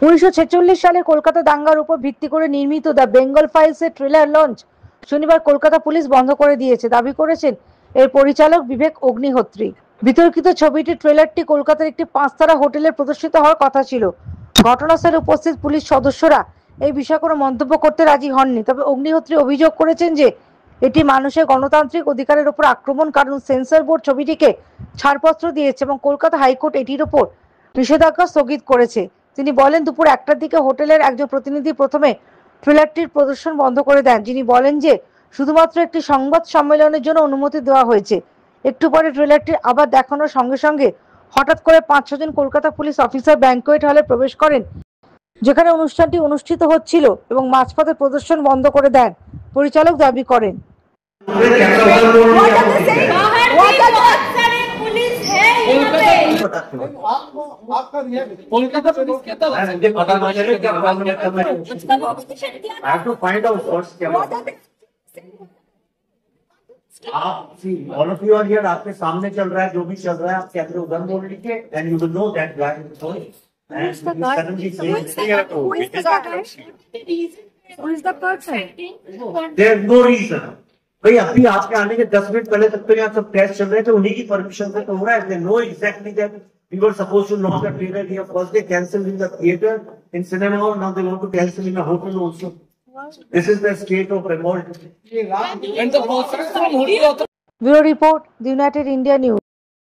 1946 সালে কলকাতা দাঙ্গার উপর ভিত্তি করে নির্মিত দ্য বেঙ্গল ফাইলসের ট্রেলার লঞ্চ শনিবার কলকাতা পুলিশ বন্ধ করে দিয়েছে, দাবি করেছেন এর পরিচালক বিবেক অগ্নিহোত্রী। বিতর্কিত ছবিটির ট্রেলারটি কলকাতার একটি 5 তারা হোটেলে প্রদর্শিত হওয়ার কথা ছিল। ঘটনাস্থলে উপস্থিত পুলিশ সদস্যরা এই বিষয়ে কোনো মন্তব্য করতে রাজি হননি। তবে অগ্নিহোত্রী অভিযোগ করেছেন যে এটি মানুষের গণতান্ত্রিক অধিকারের উপর আক্রমণ, কারণ সেন্সর বোর্ড ছবিটিকে ছাড়পত্র দিয়েছে এবং কলকাতা হাইকোর্ট এটির উপর নিষেধাজ্ঞা স্থগিত করেছে। তিনি বলেন, দুপুর 1টার দিকে হোটেলের একজন প্রতিনিধি প্রথমে ট্রেলারটির প্রদর্শন বন্ধ করে দেন। যিনি বলেন যে শুধুমাত্র একটি সংবাদ সম্মেলনের জন্য অনুমতি দেওয়া হয়েছে। একটু পরে ট্রেলারটি আবার দেখানোর সঙ্গে সঙ্গে হঠাৎ করে 5-6 জন কলকাতা পুলিশ অফিসার ব্যাংকোয়েট হলে প্রবেশ করেন, যেখানে অনুষ্ঠানটি অনুষ্ঠিত হচ্ছিল, এবং মাঝপথে প্রদর্শন বন্ধ করে দেন, পরিচালক দাবি করেন। All of you are here. आपके सामने चल रहा है, जो भी चल रहा है, आप कैमरे उधर बोल लीजिए, then you will know that guy is going. Who is the person? There's no reason. भाई अभी आपके आने के 10 मिनट पहले तक तो यहाँ सब टेस्ट चल रहे थे, उन्हीं की परमिशन से तो हो रहा है. They know exactly that we were supposed to knock the theater here first. They cancelled in the theater, in cinema hall. Now they want to cancel in a hotel also. This is the state of revolt. Bureau report, The United India News.